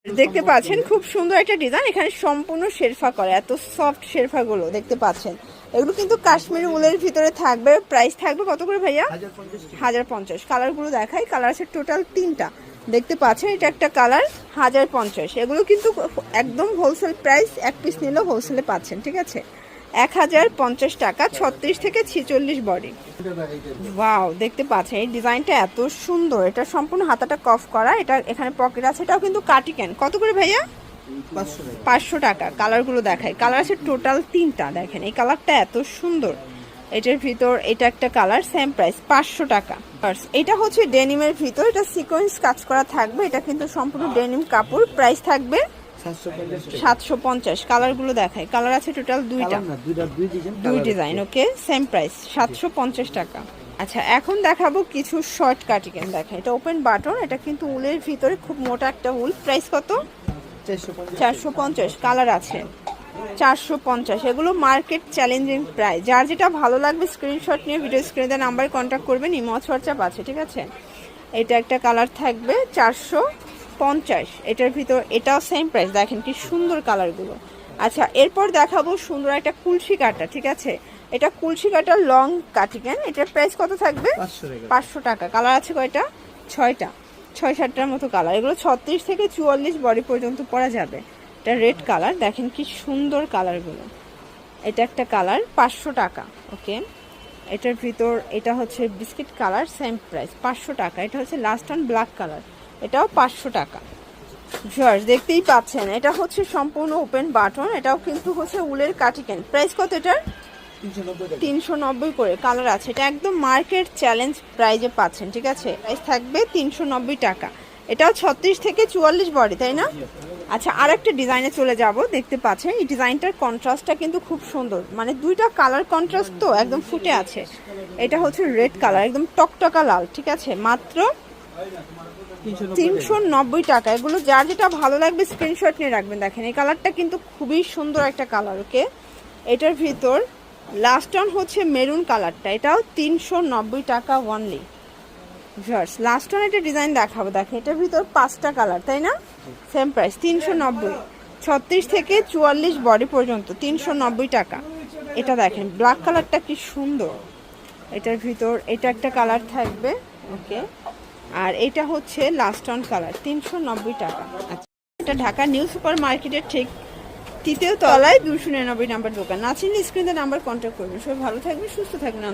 দেখতে পাচ্ছেন খুব সুন্দর একটা ডিজাইন, এখানে সম্পূর্ণ শেরফা করে, এত সফট শেরফা গুলো দেখতে পাচ্ছেন। এগুলো কিন্তু কাশ্মীরি উলের ভিতরে থাকবে। প্রাইস থাকবে কত করে ভাইয়া? 1050। কালার গুলো দেখাই, কালার আছে টোটাল 3টা। দেখতে পাচ্ছেন এটা একটা কালার 1050। এগুলো কিন্তু একদম হোলসেল প্রাইস, এক পিস নিলেও হোলসেলে পাচ্ছেন, ঠিক আছে? 1050 টাকা, 36 থেকে 46 বডি। ওয়াও, দেখতে পাচ্ছেন এই ডিজাইনটা এত সুন্দর। এটা সম্পূর্ণ হাতাটা কফ করা, এটা এখানে পকেট আছে, এটাও কিন্তু কাটিকেন। কত করে ভাইয়া? 500 টাকা। কালারগুলো দেখাই, কালার আছে টোটাল 3টা। দেখেন এই কালারটা এত সুন্দর, এটার ভিতর এটা একটা কালার, সেম প্রাইস 500 টাকা। এটা হচ্ছে ডেনিমের ভিতর, এটা সিকোয়েন্স কাজ করা থাকবে, এটা কিন্তু সম্পূর্ণ ডেনিম কাপড়। প্রাইস থাকবে 750। কালারগুলো দেখাই, কালার আছে টোটাল 2টা, দুই ডিজাইন। ওকে, সেম প্রাইস 750 টাকা। আচ্ছা, এখন দেখাবো কিছু শর্ট কাটিকেন। দেখেন এটা ওপেন বাটন, এটা কিন্তু উলের ভিতরে খুব মোটা একটা উল। প্রাইস কত? 450। কালার আছে 450। এগুলো মার্কেট চ্যালেঞ্জিং প্রাইস। যার যেটা ভালো লাগবে স্ক্রিনশট নিয়ে ভিডিও স্ক্রিনে দেওয়া নাম্বারে কন্ট্যাক্ট করবেন। ইমো হোয়াটসঅ্যাপ আছে, ঠিক আছে? এটা একটা কালার থাকবে 450। এটার ভিতর এটাও সেম প্রাইস। দেখেন কি সুন্দর কালারগুলো। আচ্ছা, এরপর দেখাবো সুন্দর একটা কুলসি কাটা, ঠিক আছে? এটা কুলসি কাটা লং কাটিকেন। এটার প্রাইস কত থাকবে? 500 টাকা। কালার আছে কয়টা? 6টা, 6-7টার মতো কালার। এগুলো 36 থেকে 44 বডি পর্যন্ত পরা যাবে। এটা রেড কালার, দেখেন কি সুন্দর কালারগুলো। এটা একটা কালার 500 টাকা। ওকে, এটার ভিতর এটা হচ্ছে বিস্কিট কালার, সেম প্রাইস 500 টাকা। এটা হচ্ছে লাস্ট অন ব্ল্যাক কালার, এটাও 500 টাকা। ভিউয়ার্স দেখতেই পাচ্ছেন এটা হচ্ছে সম্পূর্ণ ওপেন বাটন, এটাও কিন্তু হচ্ছে উলের কাটিকেন। প্রাইস কত এটার? 390 করে। কালার আছে, এটা একদম মার্কেট চ্যালেঞ্জ প্রাইজে পাচ্ছেন, ঠিক আছে? প্রাইস থাকবে 390 টাকা। এটাও 36 থেকে 44 বডি, তাই না? আচ্ছা, আর একটা ডিজাইনে চলে যাব। দেখতে পাচ্ছেন এই ডিজাইনটার কন্ট্রাস্টটা কিন্তু খুব সুন্দর, মানে দুইটা কালার কন্ট্রাস্ট তো একদম ফুটে আছে। এটা হচ্ছে রেড কালার, একদম টকটকা লাল, ঠিক আছে? মাত্র 390 টাকা। এগুলো যার যেটা ভালো লাগবে স্ক্রিনশট নিয়ে রাখবেন। দেখেন এই কালারটা কিন্তু খুবই সুন্দর একটা কালার। ওকে, এটার ভিতর লাস্ট অন হচ্ছে মেরুন কালারটা, এটাও 390 টাকা অনলি। ভিউয়ার্স লাস্ট অন একটা ডিজাইন দেখাবো। দেখেন এটার ভিতর 5টা কালার, তাই না? Same price 390। 36 থেকে 44 বডি পর্যন্ত 390 টাকা। এটা দেখেন ব্ল্যাক কালারটা কি সুন্দর। এটার ভিতর এটা একটা কালার থাকবে। ওকে, আর এটা হচ্ছে লাস্ট অন কালার, 390 টাকা। আচ্ছা, এটা ঢাকা নিউ সুপার মার্কেটের ঠিক 3য় তলায় 299 নাম্বার দোকান। না চিনলে স্ক্রিনে নাম্বার কন্ট্যাক্ট করবেন। সবাই ভালো থাকবেন, সুস্থ থাকবেন।